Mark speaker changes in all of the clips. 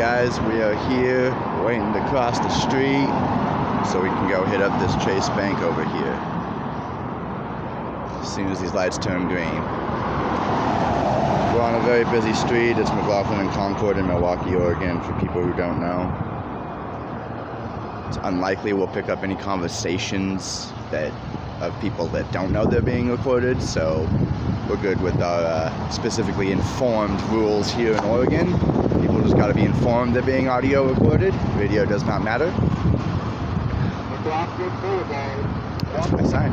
Speaker 1: guys, we are here waiting to cross the street so we can go hit up this Chase Bank over here as soon as these lights turn green. We're on a very busy street. It's McLaughlin and Concord in Milwaukee, Oregon, for people who don't know. It's unlikely we'll pick up any conversations of people that don't know they're being recorded, so we're good with our specifically informed rules here in Oregon. People just gotta be informed they're being audio recorded. Video does not matter. That's my sign.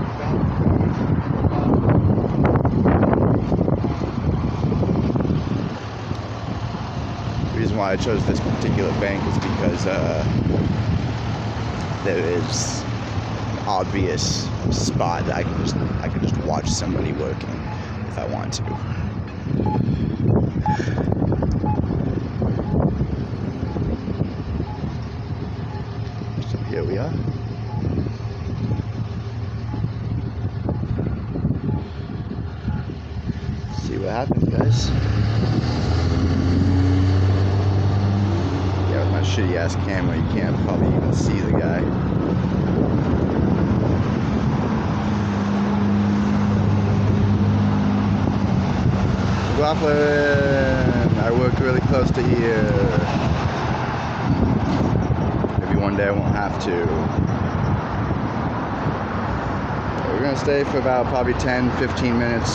Speaker 1: The reason why I chose this particular bank is because there is an obvious spot that I can just watch somebody working if I want to. So here we are. See what happens, guys. Yeah, with my shitty ass camera, you can't probably even see the guy. McLaughlin, I work really close to here. Maybe one day I won't have to. We're gonna stay for about probably 10-15 minutes,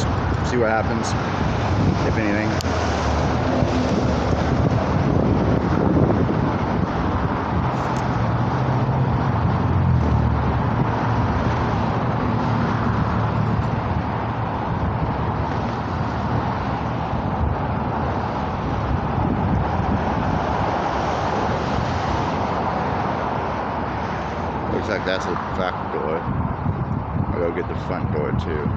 Speaker 1: see what happens, if anything. Looks like that's the back door. I'll go get the front door too.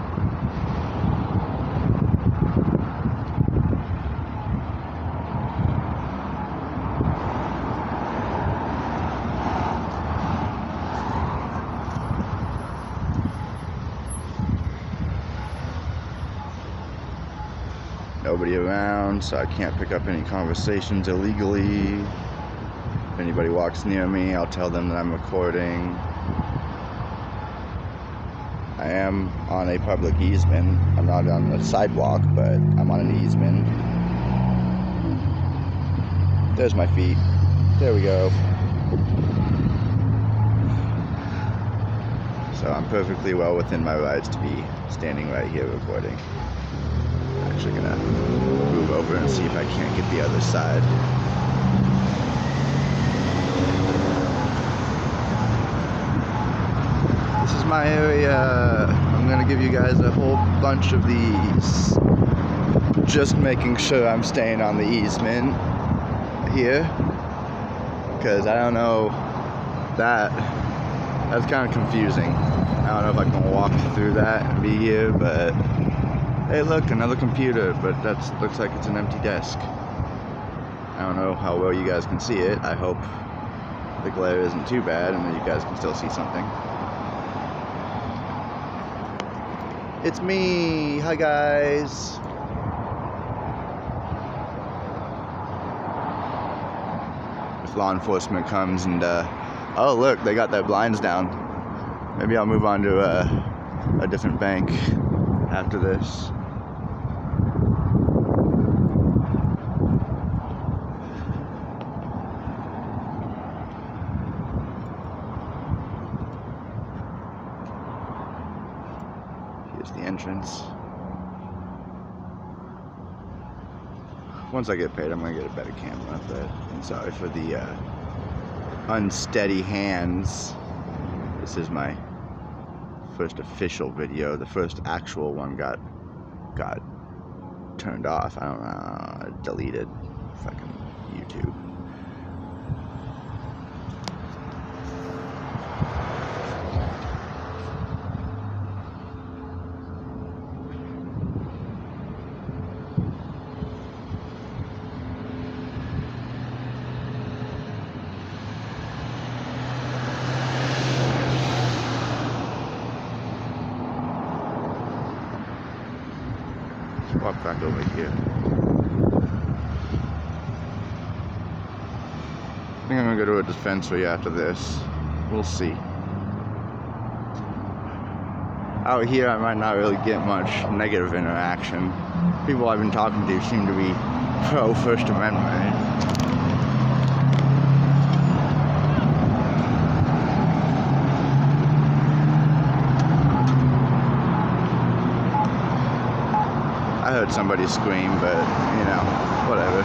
Speaker 1: Nobody around, so I can't pick up any conversations illegally. If anybody walks near me, I'll tell them that I'm recording. I am on a public easement. I'm not on the sidewalk, but I'm on an easement. There's my feet. There we go. So I'm perfectly well within my rights to be standing right here recording. I'm actually gonna move over and see if I can't get the other side. This is my area. I'm gonna give you guys a whole bunch of these. Just making sure I'm staying on the easement here, because I don't know, that's kind of confusing. I don't know if I can walk through that and be here, but hey, look, another computer, but that looks like it's an empty desk. I don't know how well you guys can see it. I hope the glare isn't too bad and that you guys can still see something. It's me. Hi, guys. If law enforcement comes and, oh, look, they got their blinds down. Maybe I'll move on to a different bank after this. Here's the entrance. Once I get paid, I'm gonna get a better camera, but I'm sorry for the unsteady hands. This is my first official video. The first actual one got turned off. I don't know, deleted. Fucking YouTube. Walk back over here. I think I'm gonna go to a dispensary after this. We'll see. Out here, I might not really get much negative interaction. People I've been talking to seem to be pro First Amendment. I heard somebody scream, but, you know, whatever.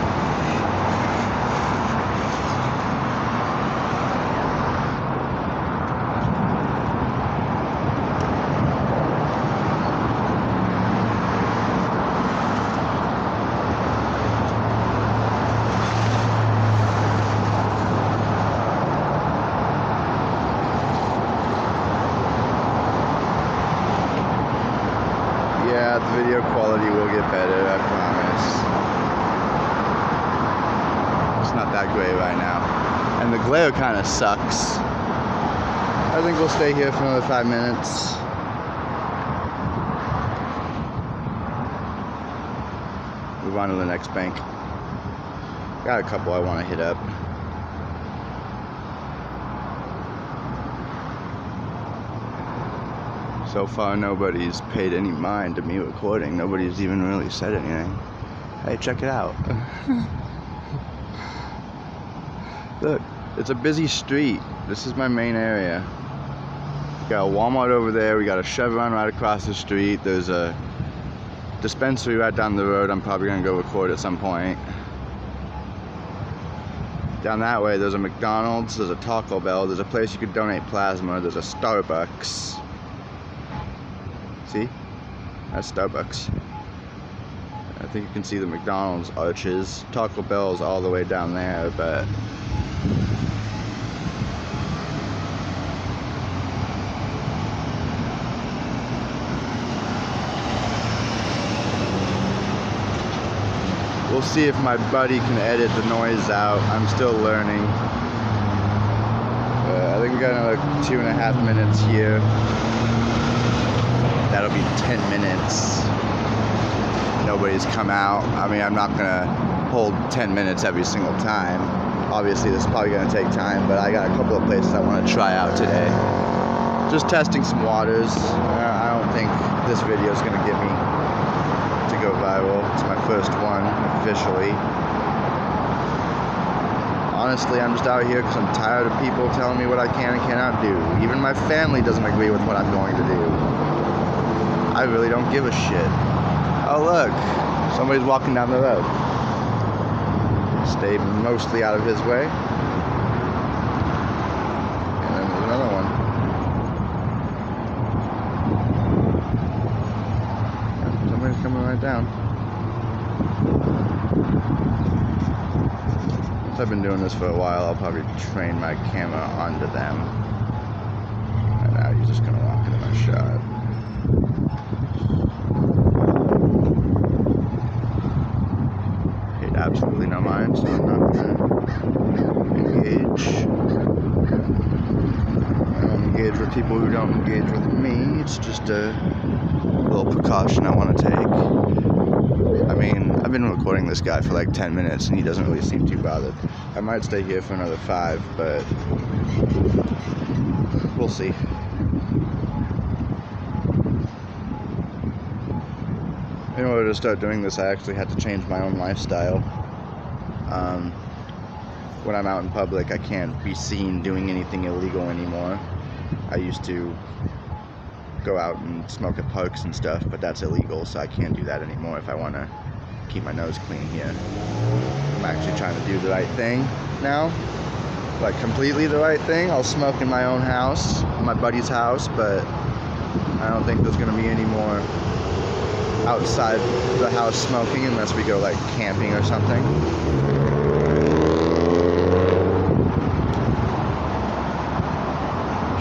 Speaker 1: Yeah, the video quality will get better, I promise. It's not that great right now. And the glare kind of sucks. I think we'll stay here for another 5 minutes. Move on to the next bank. Got a couple I want to hit up. So far, nobody's paid any mind to me recording. Nobody's even really said anything. Hey, check it out. Look, it's a busy street. This is my main area. We got a Walmart over there. We got a Chevron right across the street. There's a dispensary right down the road. I'm probably gonna go record at some point. Down that way, there's a McDonald's. There's a Taco Bell. There's a place you could donate plasma. There's a Starbucks. See? That's Starbucks. I think you can see the McDonald's arches. Taco Bell's all the way down there, but we'll see if my buddy can edit the noise out. I'm still learning. I think we got another 2.5 minutes here. That'll be 10 minutes. Nobody's come out. I mean, I'm not gonna hold 10 minutes every single time. Obviously, this is probably gonna take time, but I got a couple of places I want to try out today. Just testing some waters. I don't think this video is gonna get me to go viral. It's my first one officially. Honestly, I'm just out here because I'm tired of people telling me what I can and cannot do. Even my family doesn't agree with what I'm going to do. I really don't give a shit. Oh look, somebody's walking down the road. Stay mostly out of his way. And then there's another one. Somebody's coming right down. Since I've been doing this for a while, I'll probably train my camera onto them. And now he's just gonna walk into my shot. Absolutely no mind, so I'm not gonna engage. I don't engage with people who don't engage with me. It's just a little precaution I want to take. I mean, I've been recording this guy for like 10 minutes and he doesn't really seem too bothered. I might stay here for another 5, but we'll see. In order to start doing this, I actually had to change my own lifestyle. When I'm out in public, I can't be seen doing anything illegal anymore. I used to go out and smoke at parks and stuff, but that's illegal, so I can't do that anymore if I want to keep my nose clean here. I'm actually trying to do the right thing now. Like, completely the right thing. I'll smoke in my own house, my buddy's house, but I don't think there's going to be any more outside the house smoking unless we go like camping or something.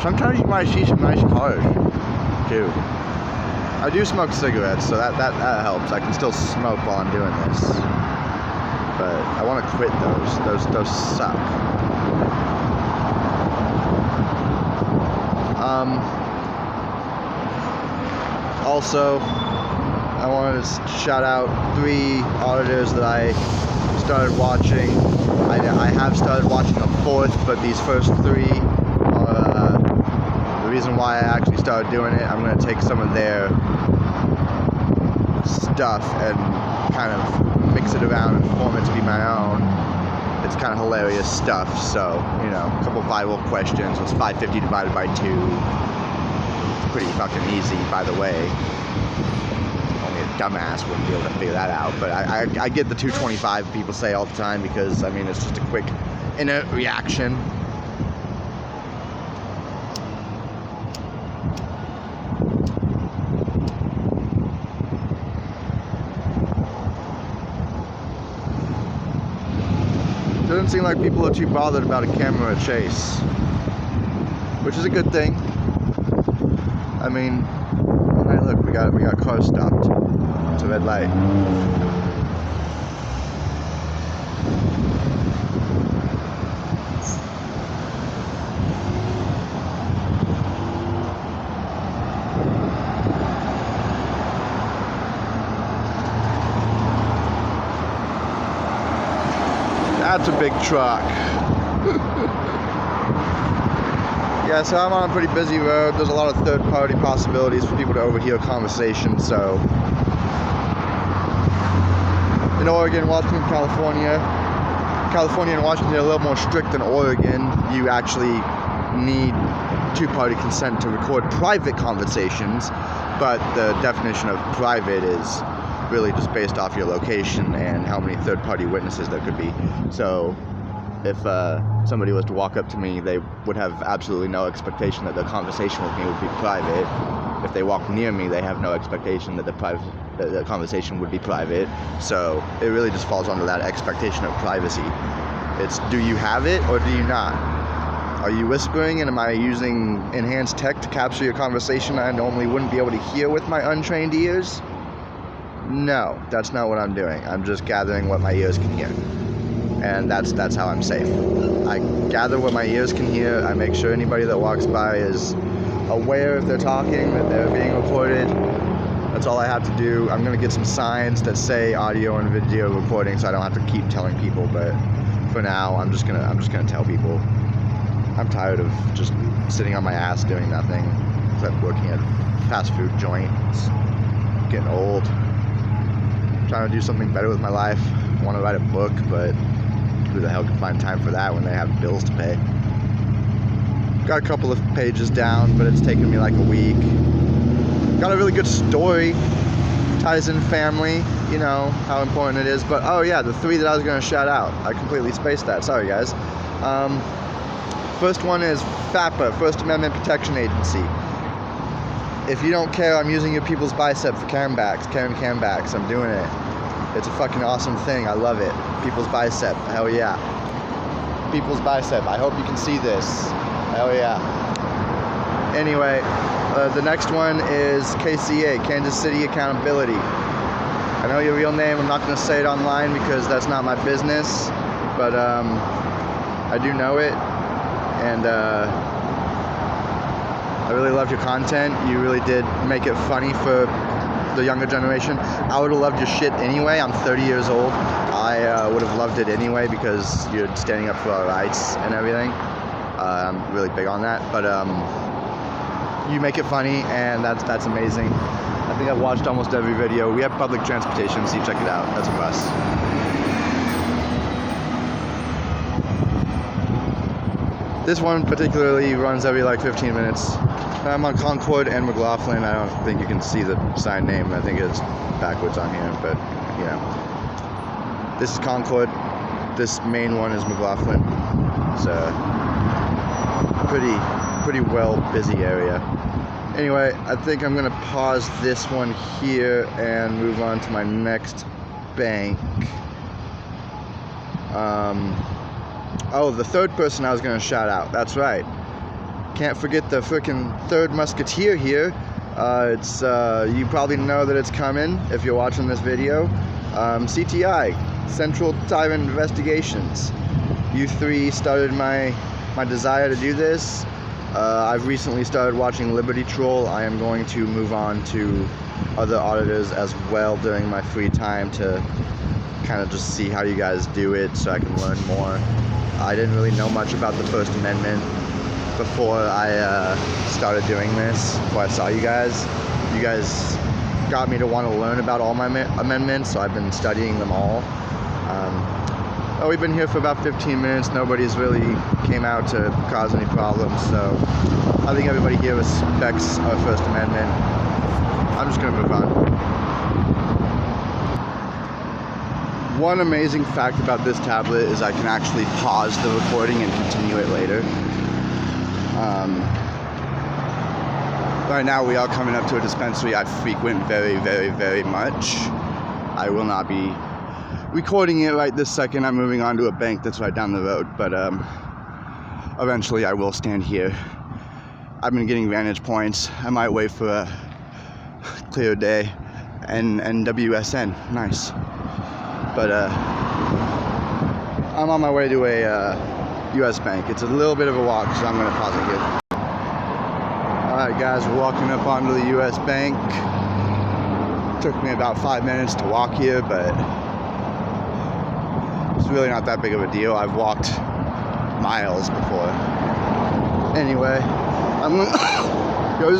Speaker 1: Sometimes you might see some nice cars too. I do smoke cigarettes, so that helps. I can still smoke while I'm doing this, but I want to quit those suck. Also, I wanted to shout out 3 auditors that I started watching. I have started watching a fourth, but these first three are the reason why I actually started doing it. I'm going to take some of their stuff and kind of mix it around and form it to be my own. It's kind of hilarious stuff, so, you know, a couple viral questions. What's 550 divided by 2? It's pretty fucking easy, by the way. Only a dumbass wouldn't be able to figure that out, but I get the 225 people say all the time because, I mean, it's just a quick inner reaction. Doesn't seem like people are too bothered about a camera chase, which is a good thing. I mean, hey, look, we got cars stopped. It's a red light. That's a big truck. Yeah, so I'm on a pretty busy road. There's a lot of third-party possibilities for people to overhear conversations. So, in Oregon, Washington, California and Washington are a little more strict than Oregon. You actually need two-party consent to record private conversations, but the definition of private is really just based off your location and how many third-party witnesses there could be. So if somebody was to walk up to me, they would have absolutely no expectation that the conversation with me would be private. If they walk near me, they have no expectation that the conversation would be private. So it really just falls under that expectation of privacy. It's, do you have it or do you not? Are you whispering, and am I using enhanced tech to capture your conversation I normally wouldn't be able to hear with my untrained ears? No, that's not what I'm doing. I'm just gathering what my ears can hear. And that's how I'm safe. I gather what my ears can hear. I make sure anybody that walks by is aware if they're talking, that they're being recorded. That's all I have to do. I'm gonna get some signs that say audio and video recording, so I don't have to keep telling people. But for now, I'm just gonna tell people. I'm tired of just sitting on my ass doing nothing. I'm working at a fast food joint. It's getting old. Trying to do something better with my life. I want to write a book, but who the hell can find time for that when they have bills to pay? Got a couple of pages down, but it's taken me like a week. Got a really good story. Ties in family, you know, how important it is. But, oh yeah, the three that I was going to shout out. I completely spaced that. Sorry, guys. First one is FAPA, First Amendment Protection Agency. If you don't care, I'm using your people's bicep for carrying cambacks. I'm doing it. It's a fucking awesome thing. I love it. People's bicep. Hell yeah. People's bicep. I hope you can see this. Hell yeah. Anyway, the next one is KCA, Kansas City Accountability. I know your real name. I'm not going to say it online because that's not my business. But I do know it. And I really loved your content. You really did make it funny for the younger generation. I would have loved your shit anyway. I'm 30 years old. I would have loved it anyway because you're standing up for our rights and everything. I'm really big on that. But you make it funny, and that's amazing. I think I've watched almost every video. We have public transportation, so you check it out. That's a bus. This one particularly runs every like 15 minutes. I'm on Concord and McLaughlin. I don't think you can see the sign name. I think it's backwards on here, but you know. This is Concord. This main one is McLaughlin. It's a pretty well busy area. Anyway, I think I'm gonna pause this one here and move on to my next bank. Oh, the third person I was going to shout out. That's right. Can't forget the frickin' third musketeer here. It's you probably know that it's coming if you're watching this video. CTI, Central Tyrant Investigations. You three started my desire to do this. I've recently started watching Liberty Troll. I am going to move on to other auditors as well during my free time to kind of just see how you guys do it so I can learn more. I didn't really know much about the First Amendment before I started doing this, before I saw you guys. You guys got me to want to learn about all my amendments, so I've been studying them all. We've been here for about 15 minutes. Nobody's really came out to cause any problems, so I think everybody here respects our First Amendment. I'm just going to move on. One amazing fact about this tablet is I can actually pause the recording and continue it later. Right now we are coming up to a dispensary I frequent very, very, very much. I will not be recording it right this second. I'm moving on to a bank that's right down the road, but eventually I will stand here. I've been getting vantage points. I might wait for a clear day. And WSN, nice. But I'm on my way to a US bank. It's a little bit of a walk, so I'm going to pause it here. Alright guys, we're walking up onto the US bank. Took me about 5 minutes to walk here, but it's really not that big of a deal. I've walked miles before. Anyway, I'm gonna go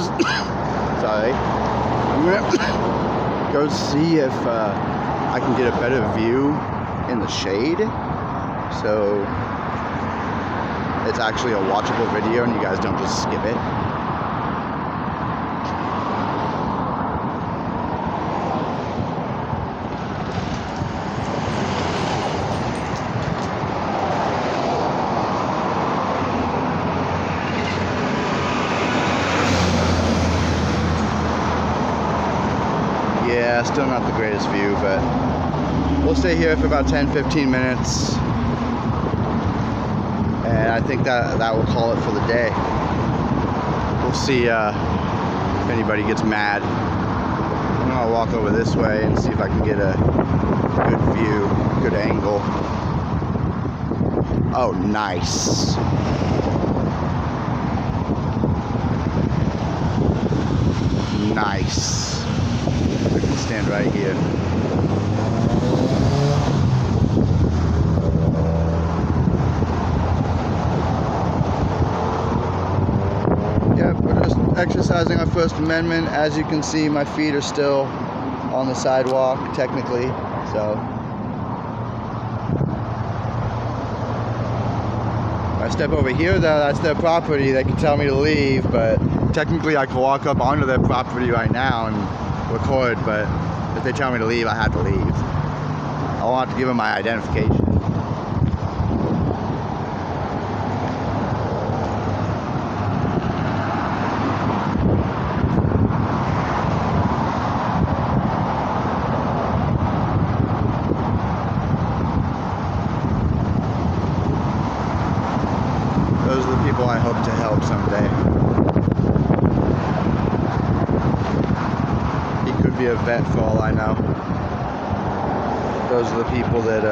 Speaker 1: go see if I can get a better view in the shade, so it's actually a watchable video and you guys don't just skip it. Yeah, still not the greatest view, but we'll stay here for about 10-15 minutes, and I think that will call it for the day. We'll see if anybody gets mad. I'm gonna walk over this way and see if I can get a good view, good angle. Oh, nice. Nice. I can stand right here. Yep, we're just exercising our First Amendment. As you can see, my feet are still on the sidewalk, technically, so. If I step over here, though, that's their property. They can tell me to leave, but technically I can walk up onto their property right now and record, but if they tell me to leave, I have to leave. I'll have to give them my identification. Those are the people I hope to help someday. Be a vet for all I know. Those are the people that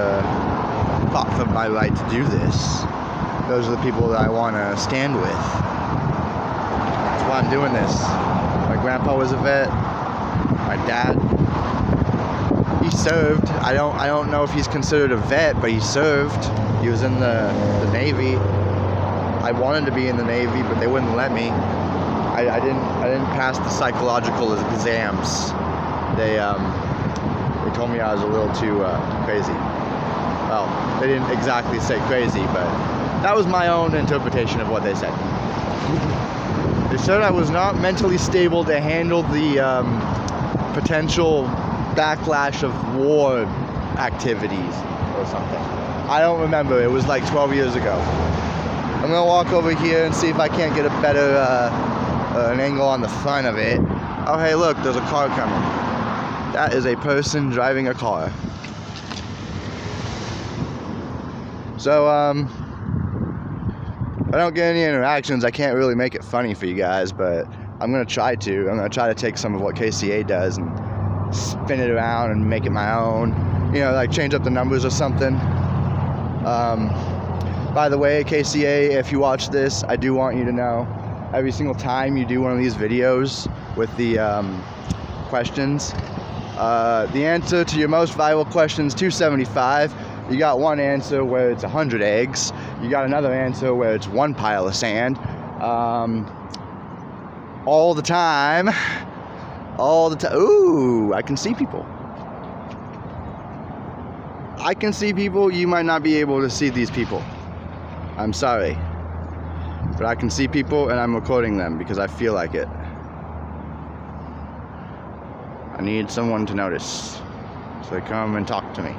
Speaker 1: fought for my right to do this. Those are the people that I want to stand with. That's why I'm doing this. My grandpa was a vet. My dad, he served. I don't know if he's considered a vet, but he served. He was in the Navy. I wanted to be in the Navy, but they wouldn't let me. I didn't pass the psychological exams. They told me I was a little too crazy. Well, they didn't exactly say crazy, but that was my own interpretation of what they said. They said I was not mentally stable to handle the potential backlash of war activities or something. I don't remember. It was like 12 years ago. I'm gonna walk over here and see if I can't get a better an angle on the front of it. Oh, hey, look, there's a car coming. That is a person driving a car. So, if I don't get any interactions, I can't really make it funny for you guys, but I'm going to try to. I'm going to try to take some of what KCA does and spin it around and make it my own. You know, like change up the numbers or something. By the way, KCA, if you watch this, I do want you to know, every single time you do one of these videos with the questions, the answer to your most viral question is 275. You got one answer where it's 100 eggs. You got another answer where it's one pile of sand. All the time. All the time. Ooh, I can see people. I can see people. You might not be able to see these people. I'm sorry. But I can see people and I'm recording them because I feel like it. I need someone to notice. So come and talk to me.